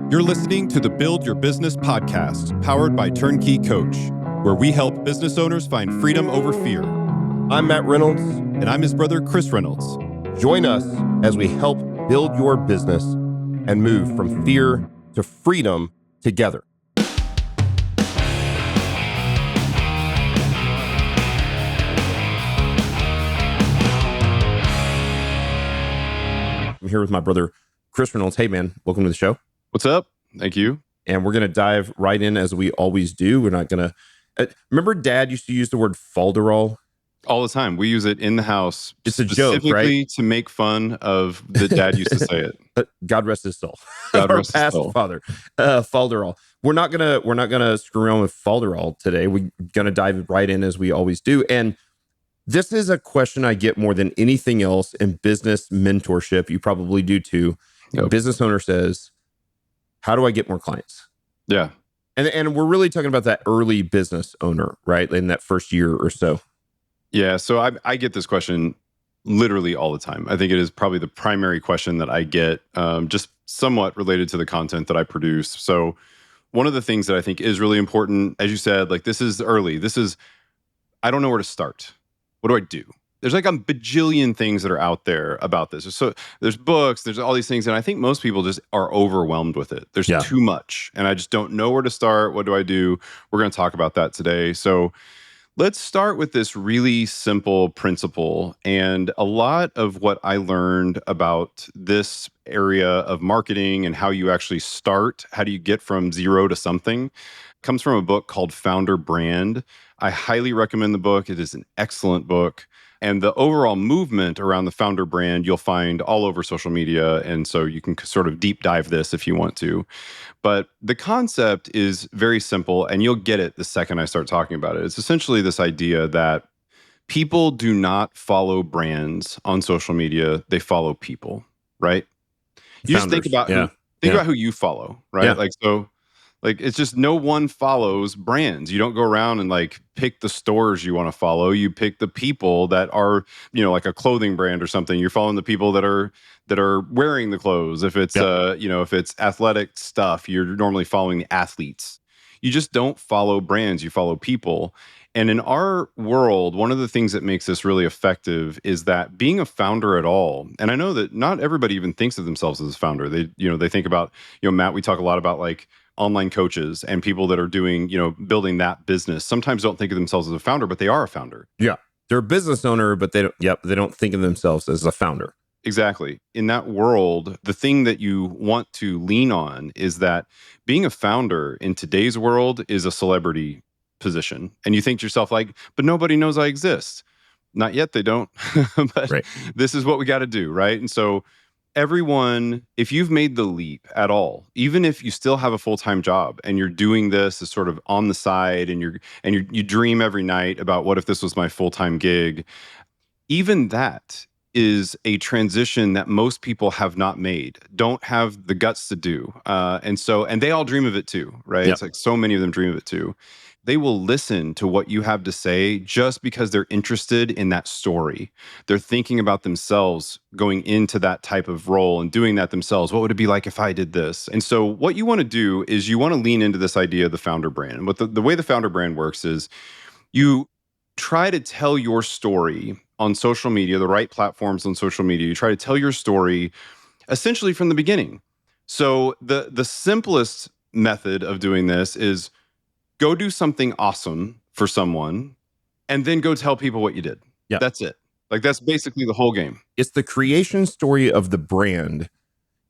You're listening to the Build Your Business podcast, powered by Turnkey Coach, where we help business owners find freedom over fear. I'm Matt Reynolds. And I'm his brother, Chris Reynolds. Join us as we help build your business and move from fear to freedom together. I'm here with my brother, Chris Reynolds. Hey, man, welcome to the show. What's up? Thank you. And we're going to dive right in as we always do. We're not going to... remember Dad used to use the word falderall? All the time. We use it in the house. It's a joke, right? Specifically to make fun of the dad used to say it. God rest his soul. God Our rest his past soul. father. Falderall. We're not gonna screw around with falderall today. We're gonna dive right in as we always do. And this is a question I get more than anything else in business mentorship. You probably do too. Yep. A business owner says, "How do I get more clients?" Yeah. And we're really talking about that early business owner, right? In that first year or so. Yeah. So I get this question literally all the time. I think it is probably the primary question that I get, just somewhat related to the content that I produce. So one of the things that I think is really important, as you said, like this is early. I don't know where to start. What do I do? There's like a bajillion things that are out there about this. So there's books, there's all these things. And I think most people just are overwhelmed with it. There's too much. And I just don't know where to start. What do I do? We're going to talk about that today. So let's start with this really simple principle. And a lot of what I learned about this area of marketing and how you actually start, how do you get from zero to something, comes from a book called Founder Brand. I highly recommend the book. It is an excellent book. And the overall movement around the founder brand, you'll find all over social media. And so you can sort of deep dive this if you want to. But the concept is very simple, and you'll get it the second I start talking about it. It's essentially this idea that people do not follow brands on social media. They follow people, right? You just think about about who you follow, right? Yeah. Like it's just no one follows brands. You don't go around and like pick the stores you want to follow. You pick the people that are, like a clothing brand or something. You're following the people that are wearing the clothes. If it's if it's athletic stuff, you're normally following the athletes. You just don't follow brands, you follow people. And in our world, one of the things that makes this really effective is that being a founder at all, and I know that not everybody even thinks of themselves as a founder. They think about, Matt, we talk a lot about like online coaches and people that are doing, building that business. Sometimes don't think of themselves as a founder, but they are a founder. Yeah. They're a business owner, but they don't think of themselves as a founder. Exactly. In that world, the thing that you want to lean on is that being a founder in today's world is a celebrity position. And you think to yourself like, but nobody knows I exist. Not yet, they don't. But right. This is what we got to do, right? And so everyone, if you've made the leap at all, even if you still have a full-time job and you're doing this as sort of on the side and you dream every night about what if this was my full-time gig, even that is a transition that most people have not made, don't have the guts to do. And they all dream of it too, right? Yep. It's like so many of them dream of it too. They will listen to what you have to say just because they're interested in that story. They're thinking about themselves going into that type of role and doing that themselves. What would it be like if I did this? And so what you want to do is you want to lean into this idea of the founder brand. And what the way the founder brand works is you try to tell your story on social media, the right platforms on social media. You try to tell your story essentially from the beginning. So the simplest method of doing this is go do something awesome for someone and then go tell people what you did. Yeah. That's it. Like that's basically the whole game. It's the creation story of the brand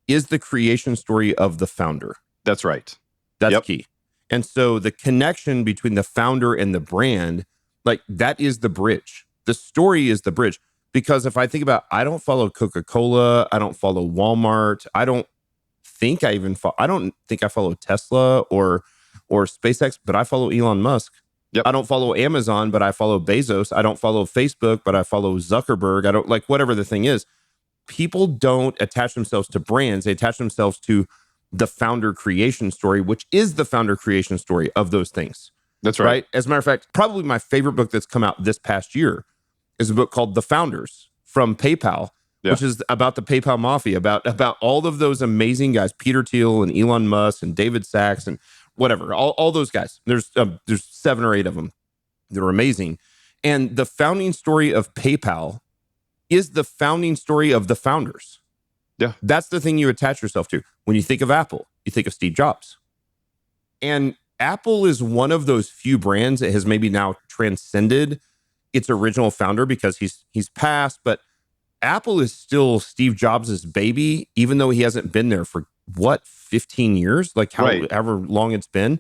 is the creation story of the founder. That's right. That's key. And so the connection between the founder and the brand, like that is the bridge. The story is the bridge. Because if I think about, I don't follow Coca-Cola, I don't follow Walmart, I don't think I follow Tesla or SpaceX, but I follow Elon Musk. Yep. I don't follow Amazon, but I follow Bezos. I don't follow Facebook, but I follow Zuckerberg. I don't like whatever the thing is. People don't attach themselves to brands. They attach themselves to the founder creation story, which is the founder creation story of those things. That's right. As a matter of fact, probably my favorite book that's come out this past year is a book called The Founders from PayPal Yeah. which is about the PayPal mafia, about all of those amazing guys, Peter Thiel and Elon Musk and David Sachs and whatever, all those guys. There's 7 or 8 of them. They're amazing. And the founding story of PayPal is the founding story of the founders. Yeah. That's the thing you attach yourself to. When you think of Apple, you think of Steve Jobs. And Apple is one of those few brands that has maybe now transcended its original founder because he's passed, but Apple is still Steve Jobs' baby, even though he hasn't been there for 15 years, like Right. however long it's been.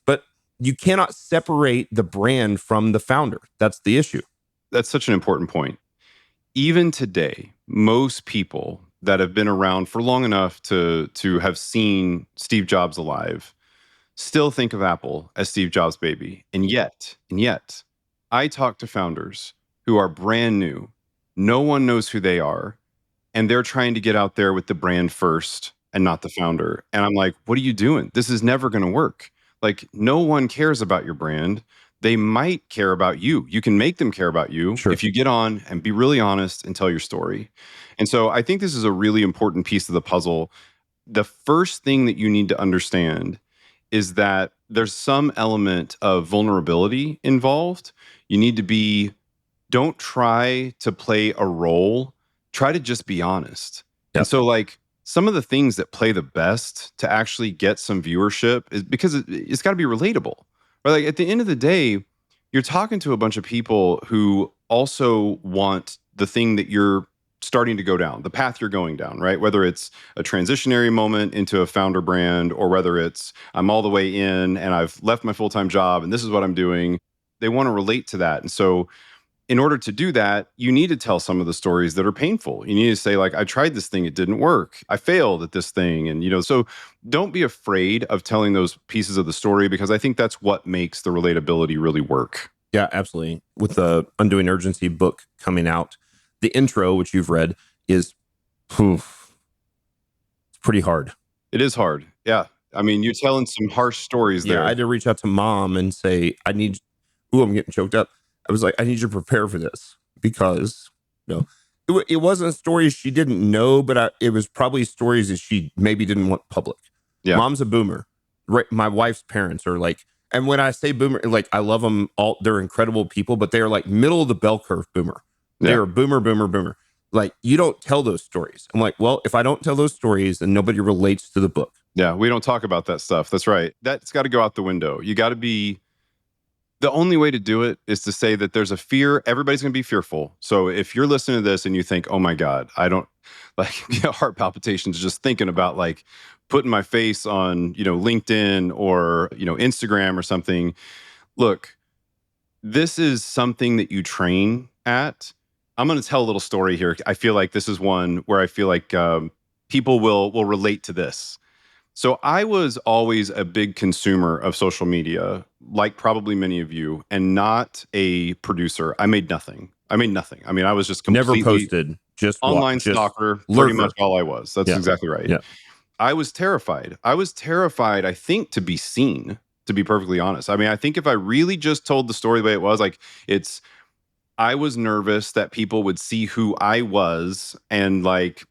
But you cannot separate the brand from the founder. That's the issue. That's such an important point. Even today, most people that have been around for long enough to have seen Steve Jobs alive still think of Apple as Steve Jobs' baby. And yet, I talk to founders who are brand new. No one knows who they are, and they're trying to get out there with the brand first and not the founder. And I'm like, what are you doing? This is never going to work. Like, no one cares about your brand. They might care about you. You can make them care about you Sure. if you get on and be really honest and tell your story. And so I think this is a really important piece of the puzzle. The first thing that you need to understand is that there's some element of vulnerability involved. You need to be, don't try to play a role, try to just be honest. Yep. And so, like, some of the things that play the best to actually get some viewership is because it's got to be relatable. Right? Like, at the end of the day, you're talking to a bunch of people who also want the thing that you're starting to go down, the path you're going down, right? Whether it's a transitionary moment into a founder brand, or whether it's I'm all the way in and I've left my full-time job and this is what I'm doing. They want to relate to that. And so in order to do that, you need to tell some of the stories that are painful. You need to say, like, I tried this thing, it didn't work. I failed at this thing. And, so don't be afraid of telling those pieces of the story, because I think that's what makes the relatability really work. Yeah, absolutely. With the Undoing Urgency book coming out, the intro, which you've read, is it's pretty hard. It is hard. Yeah. I mean, you're telling some harsh stories there. Yeah, I had to reach out to mom and say, I'm getting choked up. I was like, I need you to prepare for this, because it wasn't stories she didn't know, but it was probably stories that she maybe didn't want public. Yeah. Mom's a boomer. Right? My wife's parents are like, and when I say boomer, like, I love them all. They're incredible people, but they are like middle of the bell curve boomer. They are boomer. Like, you don't tell those stories. I'm like, well, if I don't tell those stories, then nobody relates to the book. Yeah, we don't talk about that stuff. That's right. That's got to go out the window. You got to be, the only way to do it is to say that there's a fear. Everybody's going to be fearful. So if you're listening to this and you think, oh my God, I don't, like, heart palpitations just thinking about, like, putting my face on, LinkedIn or, Instagram or something. Look, this is something that you train at. I'm going to tell a little story here. I feel like this is one where I feel like people will relate to this. So I was always a big consumer of social media, like probably many of you, and not a producer. I made nothing. I mean, I was just completely never posted, just online stalker, pretty much all I was. That's exactly right. Yeah. I was terrified. I think, to be seen, to be perfectly honest. I mean, I think if I really just told the story the way it was, like, I was nervous that people would see who I was and, like,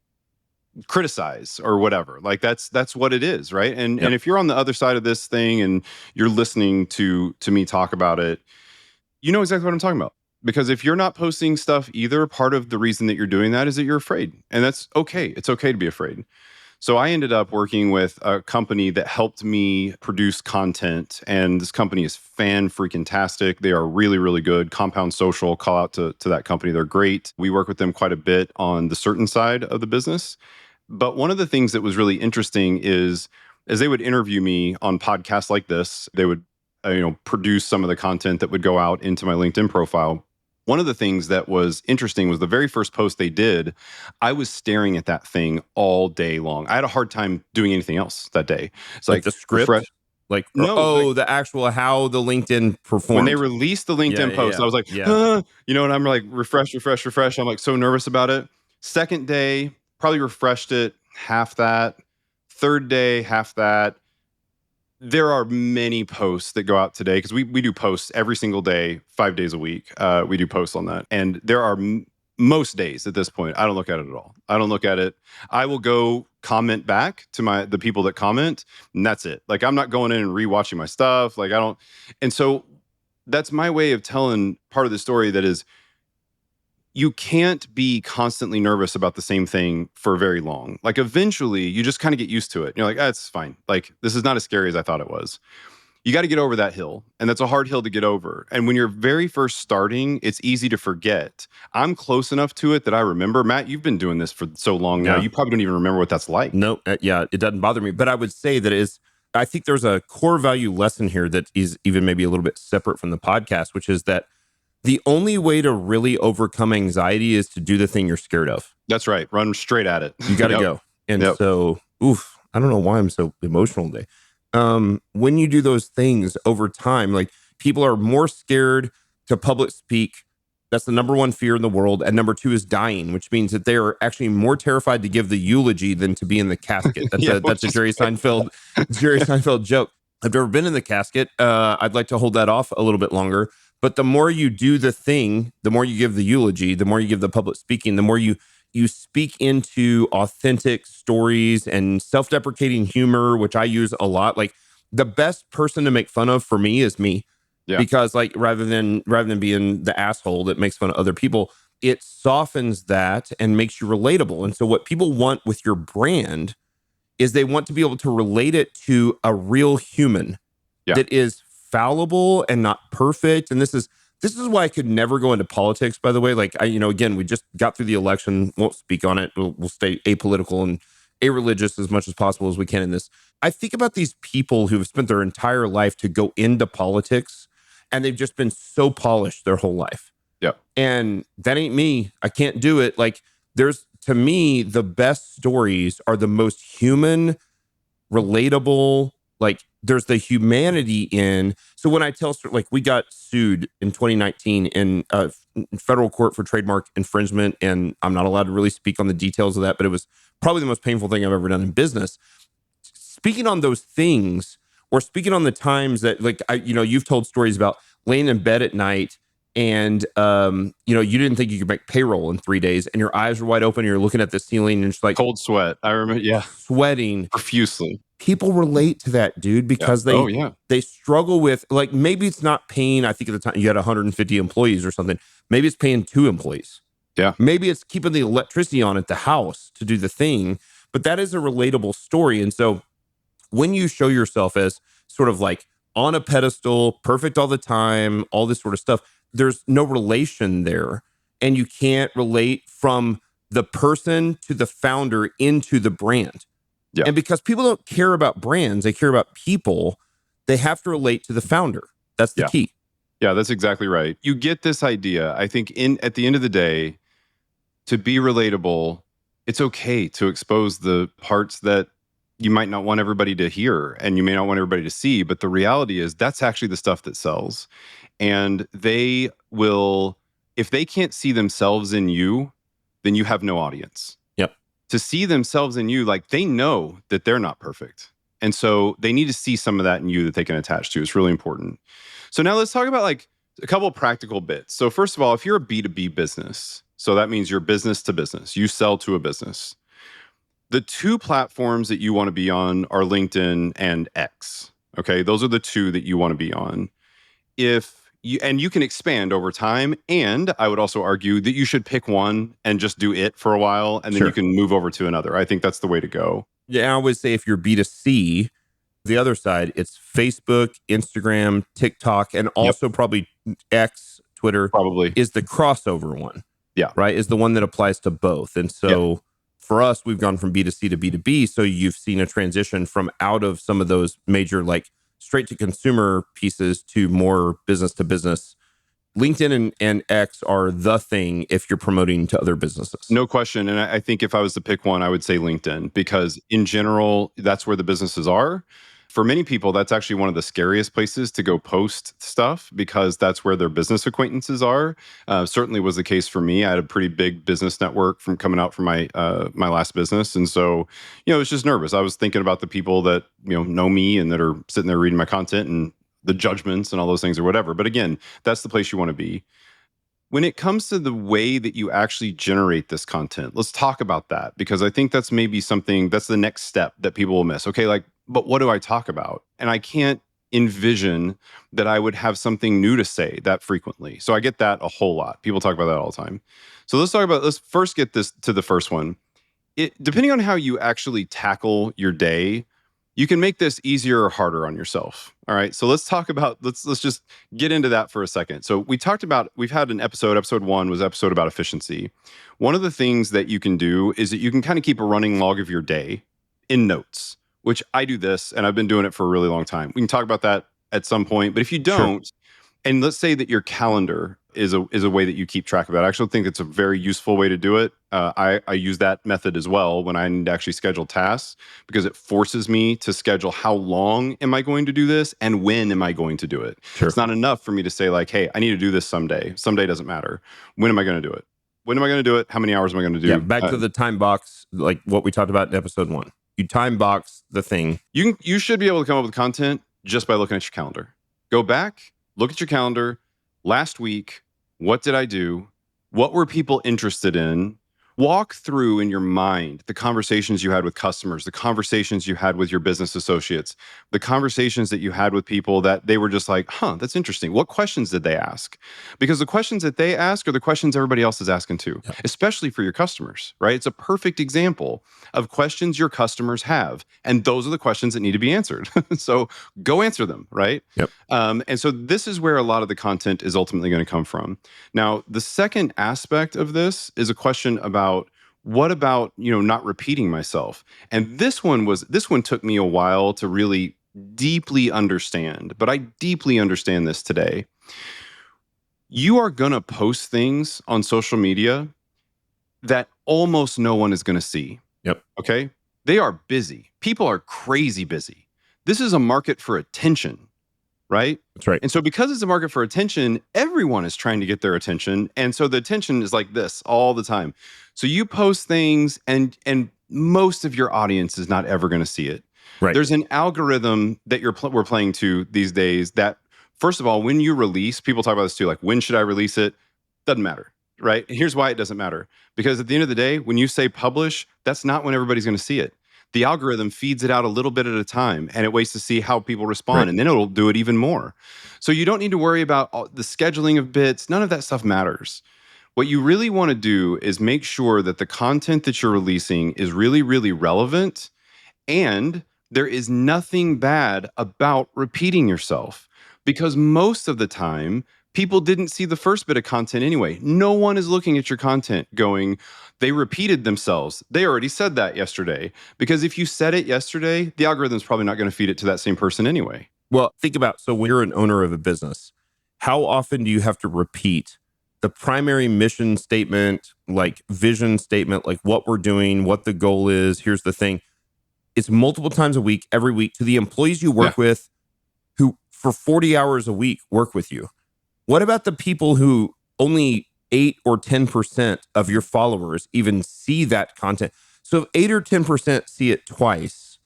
criticize or whatever. Like, that's what it is, right? And if you're on the other side of this thing and you're listening to me talk about it, you know exactly what I'm talking about. Because if you're not posting stuff either, part of the reason that you're doing that is that you're afraid. And that's okay. It's okay to be afraid. So I ended up working with a company that helped me produce content. And this company is fan-freaking-tastic. They are really, really good. Compound Social, call out to that company. They're great. We work with them quite a bit on the certain side of the business. But one of the things that was really interesting is, as they would interview me on podcasts like this, they would produce some of the content that would go out into my LinkedIn profile. One of the things that was interesting was the very first post they did, I was staring at that thing all day long. I had a hard time doing anything else that day. It's like the script, the actual how the LinkedIn performed. When they released the LinkedIn post, I was like, and I'm like, refresh. I'm like so nervous about it. Second day, probably refreshed it half that. Third day, half that. There are many posts that go out today, because we do posts every single day, 5 days a week. We do posts on that. And there are most days at this point, I don't look at it at all. I don't look at it. I will go comment back to the people that comment, and that's it. Like, I'm not going in and rewatching my stuff. Like, I don't. And so that's my way of telling part of the story, that is, you can't be constantly nervous about the same thing for very long. Like, eventually you just kind of get used to it. You're like, it's fine. Like, this is not as scary as I thought it was. You got to get over that hill. And that's a hard hill to get over. And when you're very first starting, it's easy to forget. I'm close enough to it that I remember. Matt, you've been doing this for so long now. Yeah. You probably don't even remember what that's like. No, yeah, it doesn't bother me. But I would say that I think there's a core value lesson here that is even maybe a little bit separate from the podcast, which is that the only way to really overcome anxiety is to do the thing you're scared of. That's right. Run straight at it. You got to go. And so, I don't know why I'm so emotional today. When you do those things over time, like, people are more scared to public speak. That's the number one fear in the world. And number two is dying, which means that they are actually more terrified to give the eulogy than to be in the casket. That's a Jerry Seinfeld joke. I've never been in the casket. I'd like to hold that off a little bit longer. But the more you do the thing, the more you give the eulogy, the more you give the public speaking, the more you speak into authentic stories and self-deprecating humor, which I use a lot. Like, the best person to make fun of for me is me. Yeah. Because, like, rather than being the asshole that makes fun of other people, it softens that and makes you relatable. And so what people want with your brand is they want to be able to relate it to a real human that is fallible and not perfect. And this is why I could never go into politics, by the way. Like, again, we just got through the election. Won't speak on it. We'll stay apolitical and a-religious as much as possible as we can in this. I think about these people who have spent their entire life to go into politics, and they've just been so polished their whole life. Yeah. And that ain't me. I can't do it. Like, to me, the best stories are the most human, relatable. Like, there's the humanity in. So when I tell, like, we got sued in 2019 in federal court for trademark infringement, and I'm not allowed to really speak on the details of that, but it was probably the most painful thing I've ever done in business. Speaking on those things, or speaking on the times that, like, you've told stories about laying in bed at night and, you didn't think you could make payroll in 3 days, and your eyes were wide open and you're looking at the ceiling and just like cold sweat. I remember. Yeah. Sweating profusely. People relate to that, dude, because they struggle with, like, maybe it's not paying. I think at the time you had 150 employees or something. Maybe it's paying 2 employees. Yeah. Maybe it's keeping the electricity on at the house to do the thing, but that is a relatable story. And so when you show yourself as sort of like on a pedestal, perfect all the time, all this sort of stuff, there's no relation there. And you can't relate from the person to the founder into the brand. Yeah. And because people don't care about brands, they care about people, they have to relate to the founder. That's the key. Yeah, that's exactly right. You get this idea. I think at the end of the day, to be relatable, it's okay to expose the parts that you might not want everybody to hear and you may not want everybody to see. But the reality is that's actually the stuff that sells. And they will, if they can't see themselves in you, then you have no audience. Yep. To see themselves in you, like, they know that they're not perfect. And so they need to see some of that in you that they can attach to. It's really important. So now let's talk about, like, a couple of practical bits. So first of all, if you're a B2B business, so that means you're business to business, you sell to a business. The 2 platforms that you want to be on are LinkedIn and X. Okay, those are the 2 that you want to be on. And you can expand over time. And I would also argue that you should pick one and just do it for a while, and then you can move over to another. I think that's the way to go. Yeah, I always say if you're B2C, the other side, it's Facebook, Instagram, TikTok, and also probably X, Twitter, probably is the crossover one. Yeah. Right? Is the one that applies to both. And so for us, we've gone from B2C to B2B. So you've seen a transition from out of some of those major, like, straight to consumer pieces to more business to business. LinkedIn and X are the thing if you're promoting to other businesses. No question. And I think if I was to pick one, I would say LinkedIn, because in general, that's where the businesses are. For many people, that's actually one of the scariest places to go post stuff, because that's where their business acquaintances are. Certainly was the case for me. I had a pretty big business network from coming out from my last business. And so, I was just nervous. I was thinking about the people that, know me and that are sitting there reading my content and the judgments and all those things or whatever. But again, that's the place you want to be. When it comes to the way that you actually generate this content, let's talk about that, because I think that's maybe something that's the next step that people will miss. Okay, like, but what do I talk about? And I can't envision that I would have something new to say that frequently. So I get that a whole lot. People talk about that all the time. So let's first get this to the first one. Depending on how you actually tackle your day, you can make this easier or harder on yourself. All right. So let's talk about let's just get into that for a second. So we've had an episode 1 was episode about efficiency. One of the things that you can do is that you can kind of keep a running log of your day in notes, which I do this and I've been doing it for a really long time. We can talk about that at some point, but if you Sure. don't, and let's say that your calendar is a way that you keep track of that. I actually think it's a very useful way to do it. I use that method as well when I need to actually schedule tasks, because it forces me to schedule how long am I going to do this and when am I going to do it. Sure. It's not enough for me to say like, hey, I need to do this someday. Someday doesn't matter. When am I going to do it? When am I going to do it? How many hours am I going to do? Yeah, back to the time box, like what we talked about in episode 1. You time box the thing. You should be able to come up with content just by looking at your calendar. Go back, look at your calendar. Last week, what did I do? What were people interested in? Walk through in your mind the conversations you had with customers, the conversations you had with your business associates, the conversations that you had with people that they were just like, huh, that's interesting. What questions did they ask? Because the questions that they ask are the questions everybody else is asking too, especially for your customers, right? It's a perfect example of questions your customers have. And those are the questions that need to be answered. So go answer them, right? Yep. And so this is where a lot of the content is ultimately going to come from. Now, the second aspect of this is a question about what about, not repeating myself? And this one took me a while to really deeply understand, but I deeply understand this today. You are going to post things on social media that almost no one is going to see. Yep. Okay. They are busy. People are crazy busy. This is a market for attention, right? That's right. And so because it's a market for attention, everyone is trying to get their attention. And so the attention is like this all the time. So you post things and most of your audience is not ever going to see it. Right. There's an algorithm that we're playing to these days that, first of all, when you release, people talk about this too, like when should I release it? Doesn't matter, right? And here's why it doesn't matter. Because at the end of the day, when you say publish, that's not when everybody's going to see it. The algorithm feeds it out a little bit at a time and it waits to see how people respond. Right. And then it'll do it even more. So you don't need to worry about the scheduling of bits. None of that stuff matters. What you really want to do is make sure that the content that you're releasing is really, really relevant. And there is nothing bad about repeating yourself, because most of the time, people didn't see the first bit of content anyway. No one is looking at your content going, they repeated themselves. They already said that yesterday. Because if you said it yesterday, the algorithm's probably not going to feed it to that same person anyway. Well, think about, so when you're an owner of a business, how often do you have to repeat the primary mission statement, like vision statement, like what we're doing, what the goal is, here's the thing. It's multiple times a week, every week, to the employees you work with who for 40 hours a week work with you. What about the people who only 8 or 10% of your followers even see that content? So if 8 or 10% see it twice,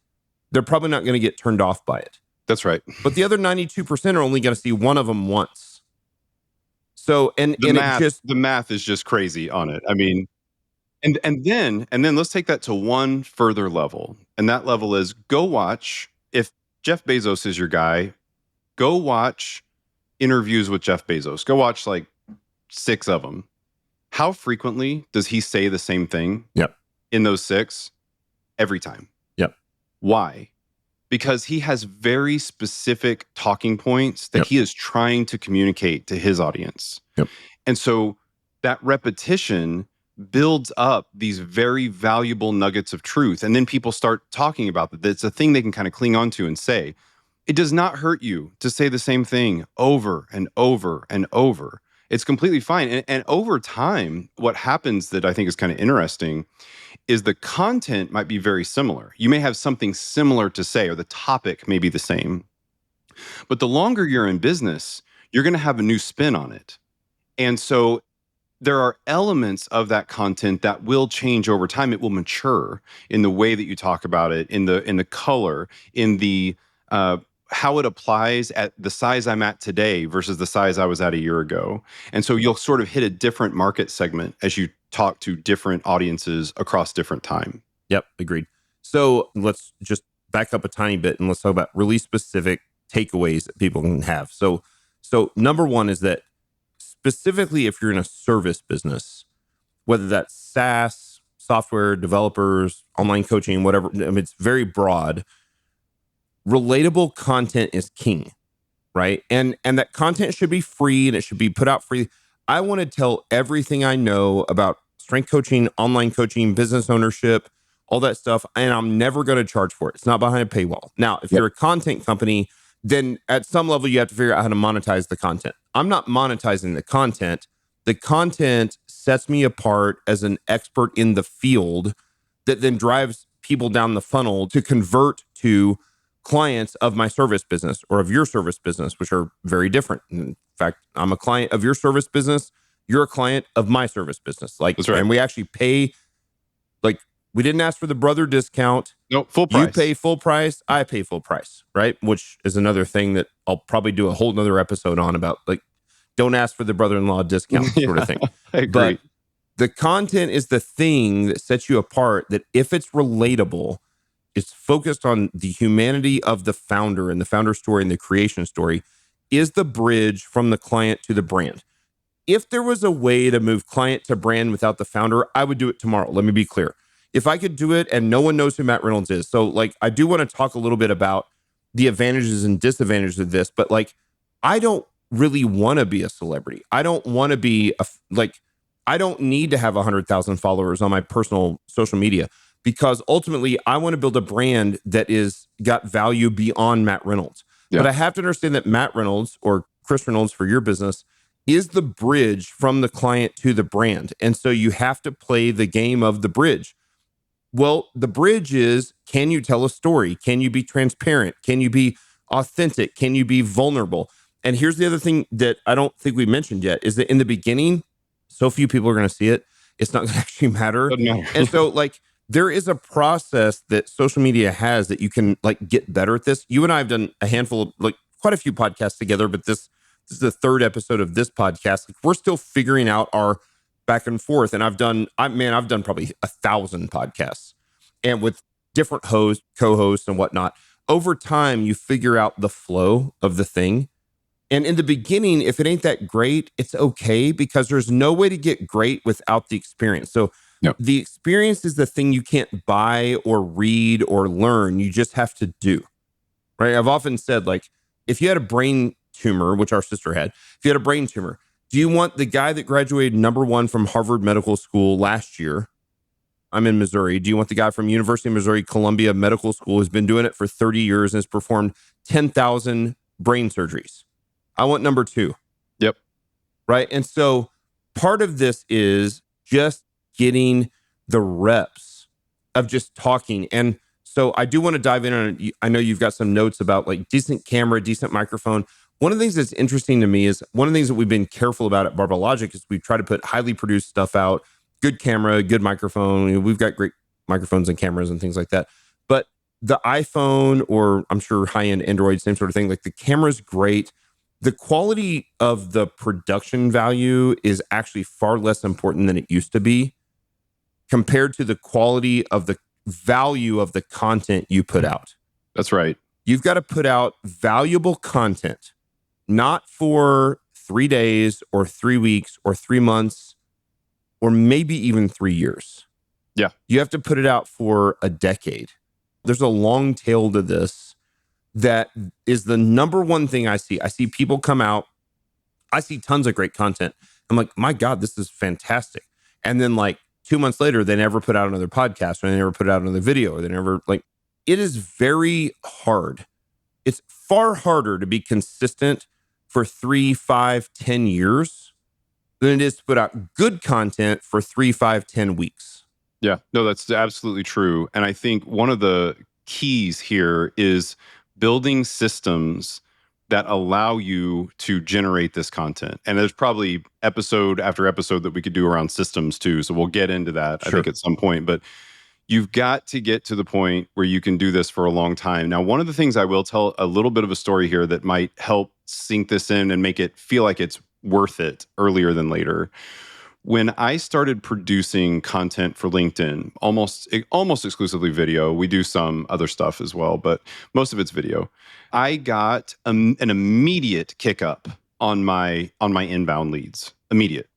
they're probably not going to get turned off by it. That's right. But the other 92% are only going to see one of them once. So, the math is just crazy on it. I mean, and then let's take that to one further level. And that level is, go watch, if Jeff Bezos is your guy, go watch interviews with Jeff Bezos. Go watch like 6 of them. How frequently does he say the same thing? Yep. In those 6? Every time. Yep. Why? Because he has very specific talking points that he is trying to communicate to his audience. Yep. And so that repetition builds up these very valuable nuggets of truth. And then people start talking about that. It's a thing they can kind of cling on to and say. It does not hurt you to say the same thing over and over and over. It's completely fine. And over time, what happens that I think is kind of interesting is the content might be very similar. You may have something similar to say, or the topic may be the same. But the longer you're in business, you're going to have a new spin on it. And so there are elements of that content that will change over time. It will mature in the way that you talk about it, in the color, in the how it applies at the size I'm at today versus the size I was at a year ago. And so you'll sort of hit a different market segment as you talk to different audiences across different time. Yep, agreed. So let's just back up a tiny bit and let's talk about really specific takeaways that people can have. So number one is that specifically if you're in a service business, whether that's SaaS, software developers, online coaching, whatever, I mean, it's very broad. Relatable content is king, right? And that content should be free and it should be put out free. I want to tell everything I know about strength coaching, online coaching, business ownership, all that stuff, and I'm never going to charge for it. It's not behind a paywall. Now, if you're a content company, then at some level you have to figure out how to monetize the content. I'm not monetizing the content. The content sets me apart as an expert in the field that then drives people down the funnel to convert to clients of my service business or of your service business, which are very different. In fact, I'm a client of your service business. You're a client of my service business. Like, That's right. and we actually pay, like, we didn't ask for the brother discount. No, full price. You pay full price. I pay full price, right? Which is another thing that I'll probably do a whole nother episode on about, like, don't ask for the brother-in-law discount sort of thing. I agree. But the content is the thing that sets you apart, that if it's relatable, it's focused on the humanity of the founder and the founder story and the creation story, is the bridge from the client to the brand. If there was a way to move client to brand without the founder, I would do it tomorrow. Let me be clear. If I could do it and no one knows who Matt Reynolds is. So like, I do want to talk a little bit about the advantages and disadvantages of this, but like, I don't really want to be a celebrity. I don't want to be I don't need to have 100,000 followers on my personal social media, because ultimately I want to build a brand that is got value beyond Matt Reynolds. Yeah. But I have to understand that Matt Reynolds, or Chris Reynolds for your business, is the bridge from the client to the brand. And so you have to play the game of the bridge. Well, the bridge is, can you tell a story? Can you be transparent? Can you be authentic? Can you be vulnerable? And here's the other thing that I don't think we mentioned yet, is that in the beginning, so few people are going to see it, it's not going to actually matter. Doesn't matter. And so like, there is a process that social media has that you can like get better at this. You and I have done a handful of, like, quite a few podcasts together, but this is the third episode of this podcast. Like, we're still figuring out our back and forth. And I've done probably 1,000 podcasts, and with different hosts, co-hosts and whatnot. Over time, you figure out the flow of the thing. And in the beginning, if it ain't that great, it's okay, because there's no way to get great without the experience. So the experience is the thing you can't buy or read or learn. You just have to do, right? I've often said, like, if you had a brain tumor, which our sister had, if you had a brain tumor, do you want the guy that graduated #1 from Harvard Medical School last year? I'm in Missouri. Do you want the guy from University of Missouri, Columbia Medical School, who's been doing it for 30 years and has performed 10,000 brain surgeries? I want #2. Yep. Right. And so part of this is just getting the reps of just talking. And so I do want to dive in on it. I know you've got some notes about like decent camera, decent microphone. One of the things that's interesting to me is one of the things that we've been careful about at Barbell Logic is we try to put highly produced stuff out, good camera, good microphone. We've got great microphones and cameras and things like that. But the iPhone, or I'm sure high-end Android, same sort of thing, like the camera's great. The quality of the production value is actually far less important than it used to be, compared to the quality of the value of the content you put out. That's right. You've got to put out valuable content, not for 3 days or 3 weeks or 3 months, or maybe even 3 years. Yeah. You have to put it out for a decade. There's a long tail to this that is the #1 thing I see. I see people come out. I see tons of great content. I'm like, my God, this is fantastic. And then like 2 months later, they never put out another podcast, or they never put out another video, or they never, like, it is very hard. It's far harder to be consistent for 3, 5, 10 years than it is to put out good content for 3, 5, 10 weeks. Yeah, no, that's absolutely true. And I think one of the keys here is building systems that allow you to generate this content. And there's probably episode after episode that we could do around systems too. So we'll get into that, I think, at some point. But You've got to get to the point where you can do this for a long time. Now, one of the things I will tell a little bit of a story here that might help sink this in and make it feel like it's worth it earlier than later. When I started producing content for LinkedIn, almost exclusively video, we do some other stuff as well, but most of it's video. I got an immediate kick up on my inbound leads. Immediate.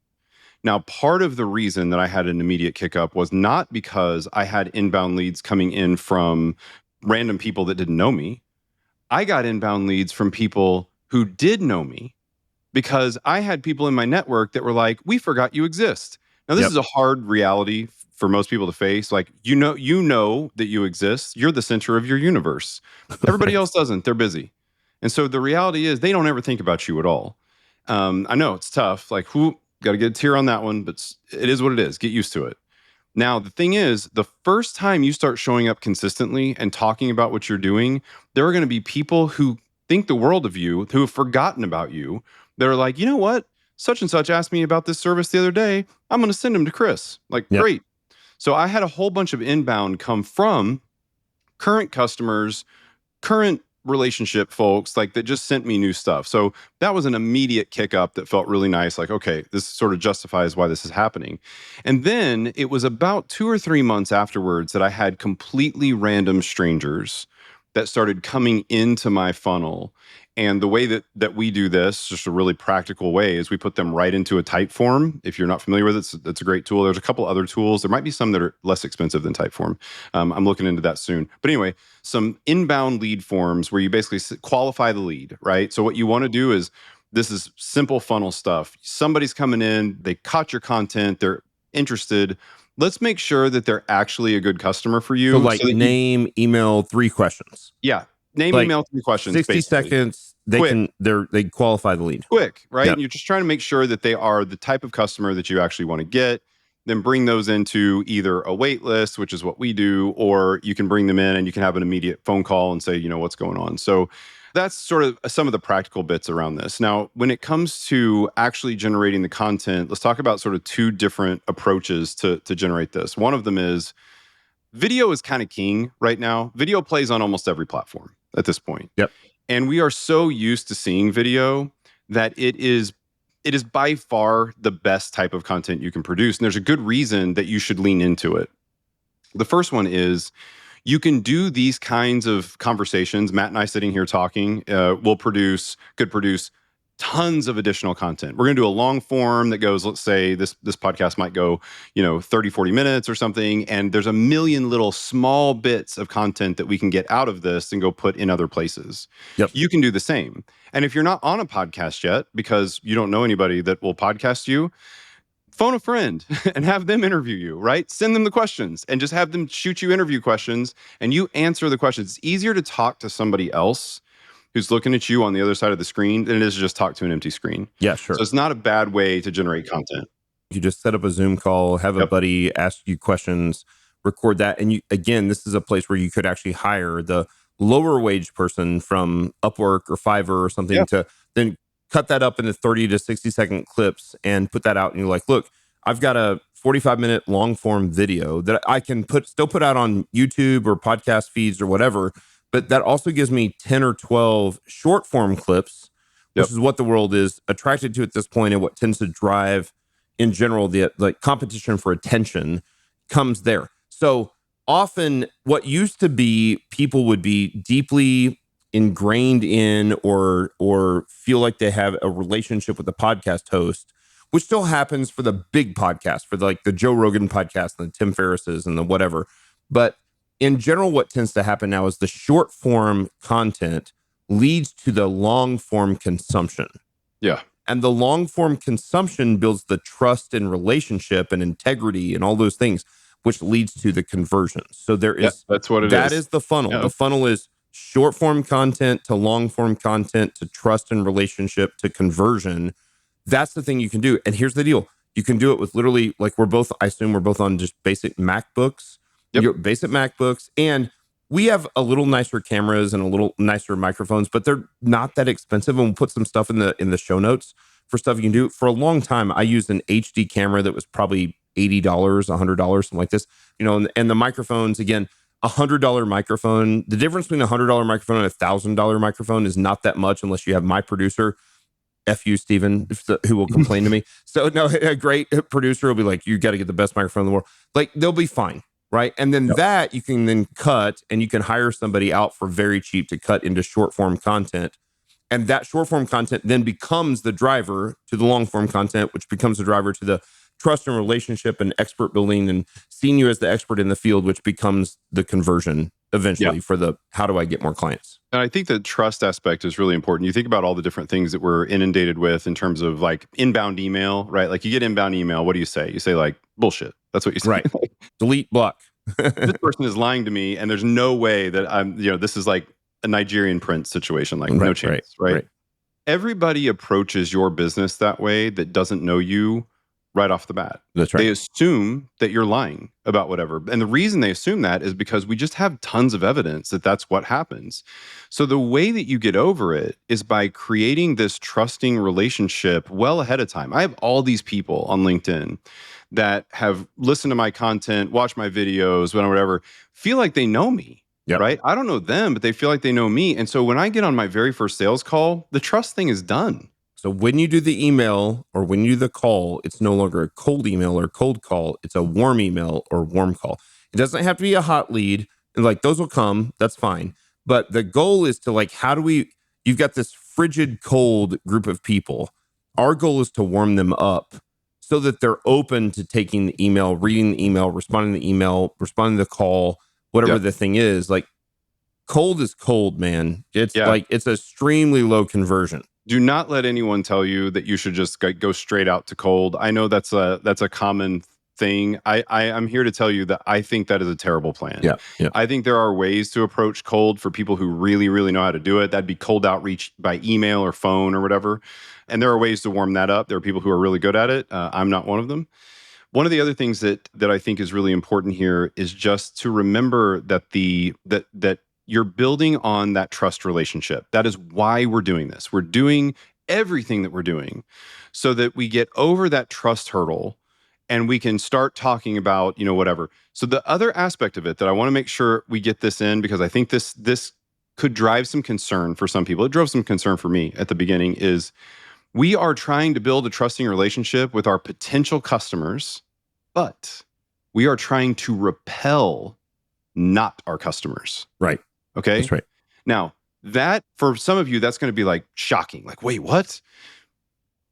Now, part of the reason that I had an immediate kick up was not because I had inbound leads coming in from random people that didn't know me. I got inbound leads from people who did know me because I had people in my network that were like, "We forgot you exist." Now, this Yep. is a hard reality for most people to face. Like, you know that you exist. You're the center of your universe. Everybody Right. else doesn't. They're busy. And so the reality is they don't ever think about you at all. I know it's tough. Like, who got to get a tear on that one, but it is what it is. Get used to it. Now, the thing is, the first time you start showing up consistently and talking about what you're doing, there are going to be people who think the world of you, who have forgotten about you. They're like, you know what? Such and such asked me about this service the other day. I'm going to send them to Chris. Like, Yep. great. So I had a whole bunch of inbound come from current customers, current relationship folks like that just sent me new stuff. So that was an immediate kick up that felt really nice. Like, okay, this sort of justifies why this is happening. And then it was about 2 or 3 months afterwards that I had completely random strangers that started coming into my funnel. And the way that we do this, just a really practical way, is we put them right into a Typeform. If you're not familiar with it, it's a great tool. There's a couple other tools. There might be some that are less expensive than Typeform. I'm looking into that soon. But anyway, some inbound lead forms where you basically qualify the lead, right? So what you want to do is, this is simple funnel stuff. Somebody's coming in, they caught your content, they're interested. Let's make sure that they're actually a good customer for So you like so that you, name, email, 3 questions. yeah, name, Like email, 3 questions, 60 basically. seconds, Quick, they qualify the lead. right? Yep. And you're just trying to make sure that they are the type of customer that you actually want to get. Then bring those into either a wait list, which is what we do, or you can bring them in and you can have an immediate phone call and say, what's going on. So that's sort of some of the practical bits around this. Now, when it comes to actually generating the content, let's talk about sort of two different approaches to generate this. One of them is video is kind of king right now. Video plays on almost every platform at this point. Yep. And we are so used to seeing video that it is by far the best type of content you can produce. And there's a good reason that you should lean into it. The first one is you can do these kinds of conversations. Matt and I sitting here talking could produce tons of additional content. We're going to do a long form that goes, let's say this podcast might go, 30, 40 minutes or something. And there's a million little small bits of content that we can get out of this and go put in other places. Yep. You can do the same. And if you're not on a podcast yet, because you don't know anybody that will podcast you, phone a friend and have them interview you, right? Send them the questions and just have them shoot you interview questions and you answer the questions. It's easier to talk to somebody else who's looking at you on the other side of the screen than it is to just talk to an empty screen. Yeah, sure. So it's not a bad way to generate content. You just set up a Zoom call, have a Yep. buddy ask you questions, record that. And again, this is a place where you could actually hire the lower wage person from Upwork or Fiverr or something to then cut that up into 30 to 60-second clips and put that out. And you're like, look, I've got a 45-minute long form video that I can still put out on YouTube or podcast feeds or whatever. But that also gives me 10 or 12 short form clips, which is what the world is attracted to at this point, and what tends to drive in general the competition for attention comes there. So often what used to be people would be deeply ingrained in or feel like they have a relationship with the podcast host, which still happens for the big podcast, for the Joe Rogan podcast and the Tim Ferriss's and the whatever. But in general, what tends to happen now is the short form content leads to the long form consumption. Yeah. And the long form consumption builds the trust and relationship and integrity and all those things, which leads to the conversions. So that's what it is. That is the funnel. Yeah. The funnel is short form content to long form content to trust and relationship to conversion. That's the thing you can do. And here's the deal. You can do it with literally, I assume we're both on just basic MacBooks. Yep. Basic MacBooks. And we have a little nicer cameras and a little nicer microphones, but they're not that expensive. And we'll put some stuff in the show notes for stuff you can do. For a long time, I used an HD camera that was probably $80, $100, something like this. And the microphones, again, $100 microphone. The difference between $100 microphone and $1,000 microphone is not that much unless you have my producer. F you, Steven, who will complain to me. So no, a great producer will be like, you got to get the best microphone in the world. Like, they'll be fine, right? And then that you can then cut, and you can hire somebody out for very cheap to cut into short form content. And that short form content then becomes the driver to the long form content, which becomes the driver to the trust and relationship and expert building and seeing you as the expert in the field, which becomes the conversion eventually for the how do I get more clients. And I think the trust aspect is really important. You think about all the different things that we're inundated with in terms of like inbound email, right? Like, you get inbound email. What do you say? You say like, bullshit. That's what you say. Right. Delete, block. This person is lying to me, and there's no way that this is like a Nigerian prince situation. Like, no chance, right? Everybody approaches your business that way that doesn't know you right off the bat. That's right. They assume that you're lying about whatever. And the reason they assume that is because we just have tons of evidence that that's what happens. So the way that you get over it is by creating this trusting relationship well ahead of time. I have all these people on LinkedIn that have listened to my content, watched my videos, whatever, feel like they know me. Yep. Right? I don't know them, but they feel like they know me. And so when I get on my very first sales call, the trust thing is done. So when you do the email or when you do the call, it's no longer a cold email or cold call. It's a warm email or warm call. It doesn't have to be a hot lead. And like, those will come. That's fine. But the goal is to like, you've got this frigid, cold group of people. Our goal is to warm them up so that they're open to taking the email, reading the email, responding to the email, responding to the call, whatever the thing is. Like, cold is cold, man. It's like, it's extremely low conversion. Do not let anyone tell you that you should just go straight out to cold. I know that's a common thing. I'm here to tell you that I think that is a terrible plan. Yeah. I think there are ways to approach cold for people who really, really know how to do it. That'd be cold outreach by email or phone or whatever. And there are ways to warm that up. There are people who are really good at it. I'm not one of them. One of the other things that I think is really important here is just to remember that that you're building on that trust relationship. That is why we're doing this. We're doing everything that we're doing so that we get over that trust hurdle and we can start talking about, whatever. So the other aspect of it that I want to make sure we get this in, because I think this could drive some concern for some people. It drove some concern for me at the beginning, is we are trying to build a trusting relationship with our potential customers, but we are trying to repel not our customers. Right. Okay. That's right. Now, that for some of you, that's going to be like shocking. Like, wait, what?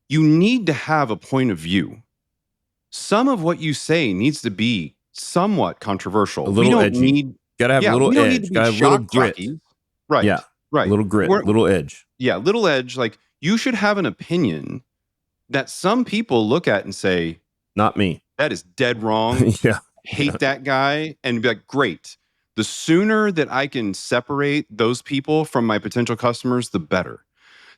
You need to have a point of view. Some of what you say needs to be somewhat controversial. A little edgy. Gotta have a little edge. Gotta have a little grit. Jockeys. Right. Yeah. Right. A little grit, little edge. Yeah. Little edge. Like, you should have an opinion that some people look at and say, not me. That is dead wrong. Yeah. Hate that guy. And be like, great. The sooner that I can separate those people from my potential customers, the better.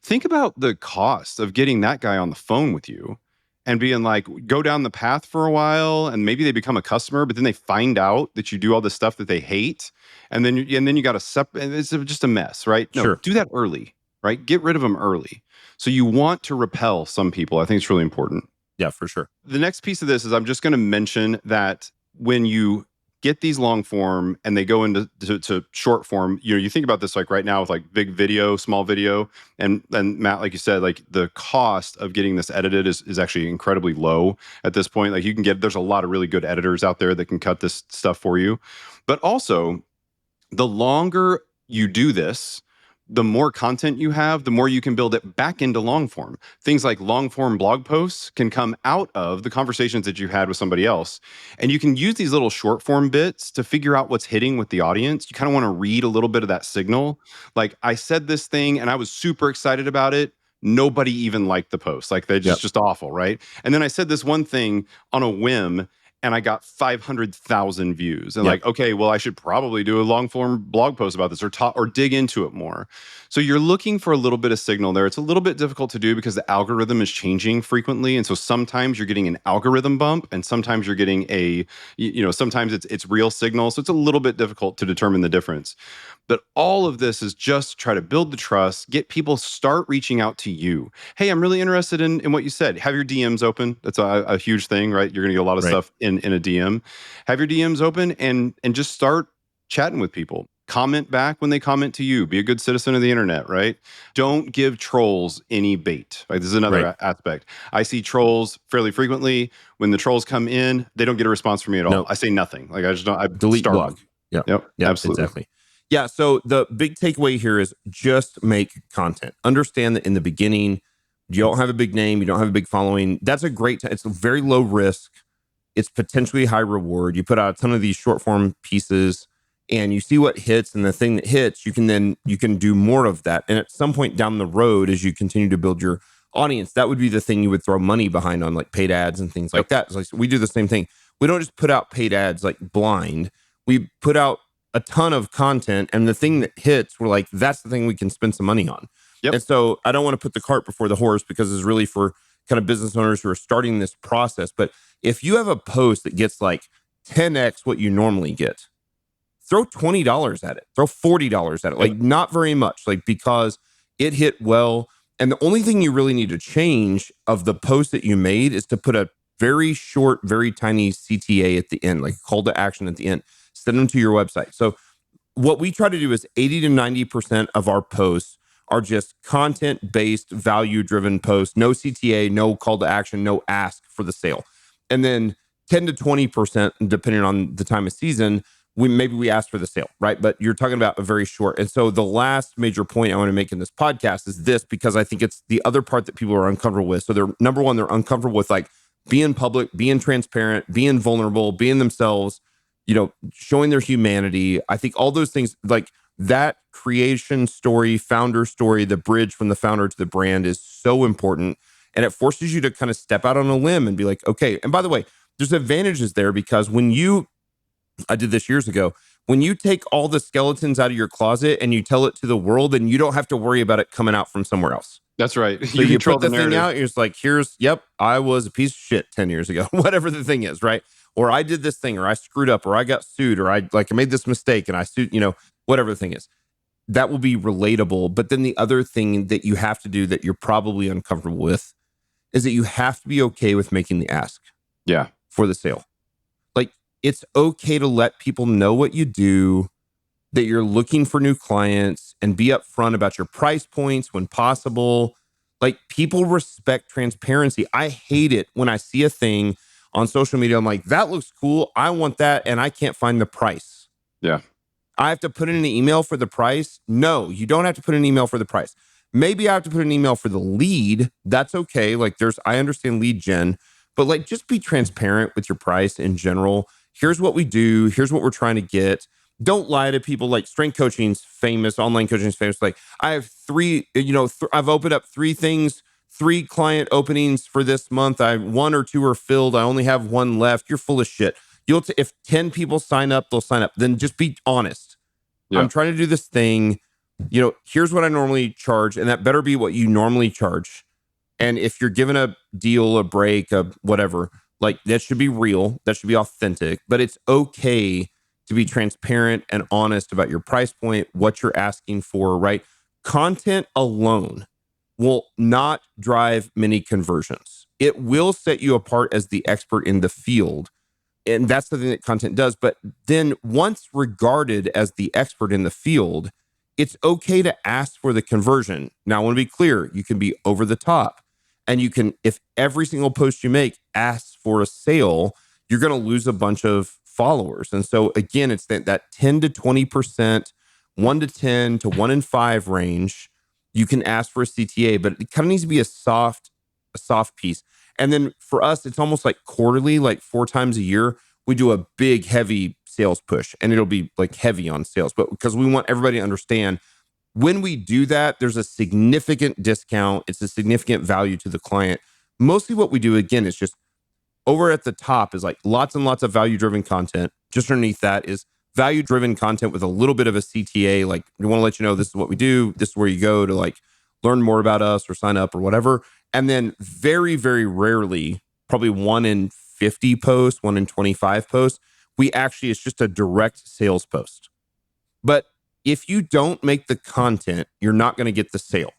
Think about the cost of getting that guy on the phone with you and being like, go down the path for a while, and maybe they become a customer, but then they find out that you do all this stuff that they hate, and then you got to separate. It's just a mess, right? No, do that early, right? Get rid of them early. So you want to repel some people. I think it's really important. Yeah, for sure. The next piece of this is I'm just going to mention that when you get these long form and they go into to short form, you think about this like right now with like big video, small video, and Matt, like you said, like the cost of getting this edited is actually incredibly low at this point. Like, there's a lot of really good editors out there that can cut this stuff for you. But also, the longer you do this, the more content you have, the more you can build it back into long form. Things like long form blog posts can come out of the conversations that you had with somebody else. And you can use these little short form bits to figure out what's hitting with the audience. You kind of want to read a little bit of that signal. Like, I said this thing and I was super excited about it. Nobody even liked the post. Like, they're just awful, right? And then I said this one thing on a whim and I got 500,000 views. And Yep. like, okay, well, I should probably do a long form blog post about this or talk or dig into it more. So you're looking for a little bit of signal there. It's a little bit difficult to do because the algorithm is changing frequently. And so sometimes you're getting an algorithm bump and sometimes you're getting sometimes it's real signal. So it's a little bit difficult to determine the difference. But all of this is just to try to build the trust, get people start reaching out to you. Hey, I'm really interested in what you said. Have your DMs open. That's a huge thing, right? You're going to get a lot of Right. stuff in a DM. Have your DMs open and just start chatting with people. Comment back when they comment to you. Be a good citizen of the internet, right? Don't give trolls any bait. Right? This is another Right. aspect. I see trolls fairly frequently. When the trolls come in, they don't get a response from me at all. Nope. I say nothing. Like I just don't. I Delete, starve block. them. Yeah. Yep. Yeah, Absolutely. exactly. Yeah. So the big takeaway here is just make content. Understand that in the beginning, you don't have a big name, you don't have a big following. That's a great it's a very low risk. It's potentially high reward. You put out a ton of these short form pieces and you see what hits, and the thing that hits, you can do more of that. And at some point down the road, as you continue to build your audience, that would be the thing you would throw money behind on, like paid ads and things like that. It's like we do the same thing. We don't just put out paid ads like blind. We put out a ton of content, and the thing that hits, we're like, that's the thing we can spend some money on. Yep. And so I don't want to put the cart before the horse, because it's really for kind of business owners who are starting this process. But if you have a post that gets like 10x what you normally get, throw $20 at it, throw $40 at it, like not very much, like because it hit well. And the only thing you really need to change of the post that you made is to put a very short, very tiny CTA at the end, like call to action at the end. Send them to your website. So what we try to do is 80 to 90% of our posts are just content-based, value-driven posts, no CTA, no call to action, no ask for the sale. And then 10 to 20%, depending on the time of season, we ask for the sale, right? But you're talking about a very short. And so the last major point I want to make in this podcast is this, because I think it's the other part that people are uncomfortable with. So they're number one, they're uncomfortable with like being public, being transparent, being vulnerable, being themselves, showing their humanity. I think all those things, like that creation story, founder story, the bridge from the founder to the brand is so important. And it forces you to kind of step out on a limb and be like, okay. And by the way, there's advantages there, because I did this years ago, when you take all the skeletons out of your closet and you tell it to the world, then you don't have to worry about it coming out from somewhere else. That's right. So you put the thing out, you're just like, I was a piece of shit 10 years ago, whatever the thing is, right? Or I did this thing, or I screwed up, or I got sued, or I made this mistake and I sued, whatever the thing is. That will be relatable. But then the other thing that you have to do that you're probably uncomfortable with is that you have to be okay with making the ask. Yeah. For the sale. Like, it's okay to let people know what you do, that you're looking for new clients, and be upfront about your price points when possible. Like, people respect transparency. I hate it when I see a thing on social media. I'm like, that looks cool. I want that. And I can't find the price. Yeah. I have to put in an email for the price. No, you don't have to put an email for the price. Maybe I have to put an email for the lead. That's okay. Like, I understand lead gen, but like, just be transparent with your price in general. Here's what we do. Here's what we're trying to get. Don't lie to people. Like, strength coaching's famous, online coaching's famous. Like, I have I've opened up 3 things, 3 client openings for this month. 1 or 2 are filled. I only have 1 left. You're full of shit. If 10 people sign up, they'll sign up. Then just be honest. Yeah. I'm trying to do this thing. Here's what I normally charge, and that better be what you normally charge. And if you're given a deal, a break, a whatever, like, that should be real. That should be authentic. But it's okay to be transparent and honest about your price point, what you're asking for, right? Content alone will not drive many conversions. It will set you apart as the expert in the field. And that's the thing that content does. But then once regarded as the expert in the field, it's okay to ask for the conversion. Now, I want to be clear. You can be over the top. And you can, if every single post you make asks for a sale, you're going to lose a bunch of followers. And so again, it's that 10 to 20%, 1 to 10 to 1 in 5 range. You can ask for a CTA, but it kind of needs to be a soft piece. And then for us, it's almost like quarterly, like 4 times a year, we do a big, heavy sales push, and it'll be like heavy on sales. But because we want everybody to understand, when we do that, there's a significant discount. It's a significant value to the client. Mostly what we do, again, is just over at the top is like lots and lots of value-driven content. Just underneath that is value-driven content with a little bit of a CTA. Like, we want to let you know this is what we do. This is where you go to like learn more about us or sign up or whatever. And then very, very rarely, probably 1 in 50 posts, 1 in 25 posts, it's just a direct sales post. But if you don't make the content, you're not going to get the sale.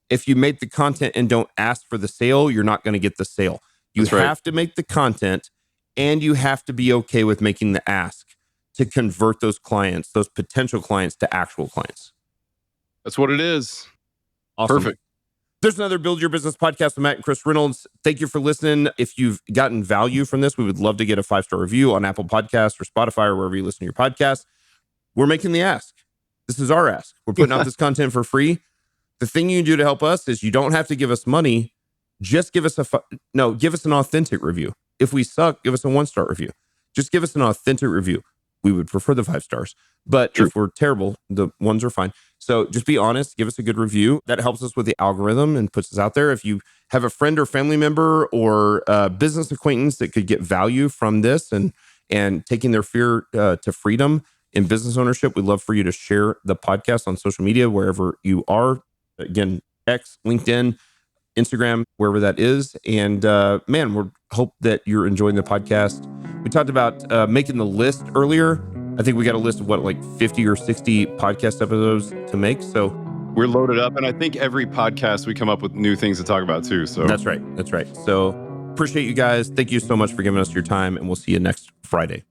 If you make the content and don't ask for the sale, you're not going to get the sale. You have to make the content, and you have to be okay with making the ask to convert those clients, those potential clients, to actual clients. That's what it is. Awesome. Perfect. There's another Build Your Business podcast with Matt and Chris Reynolds. Thank you for listening. If you've gotten value from this, we would love to get a 5-star review on Apple Podcasts or Spotify or wherever you listen to your podcast. We're making the ask. This is our ask. We're putting out this content for free. The thing you can do to help us is you don't have to give us money. Just give us give us an authentic review. If we suck, give us a 1-star review. Just give us an authentic review. We would prefer the 5 stars, but if we're terrible, the 1s are fine. So just be honest, give us a good review. That helps us with the algorithm and puts us out there. If you have a friend or family member or a business acquaintance that could get value from this and taking their fear to freedom in business ownership, we'd love for you to share the podcast on social media, wherever you are. Again, X, LinkedIn, Instagram, wherever that is. And man, we hope that you're enjoying the podcast. We talked about making the list earlier. I think we got a list of like 50 or 60 podcast episodes to make. So we're loaded up. And I think every podcast we come up with new things to talk about too. So that's right. So appreciate you guys. Thank you so much for giving us your time, and we'll see you next Friday.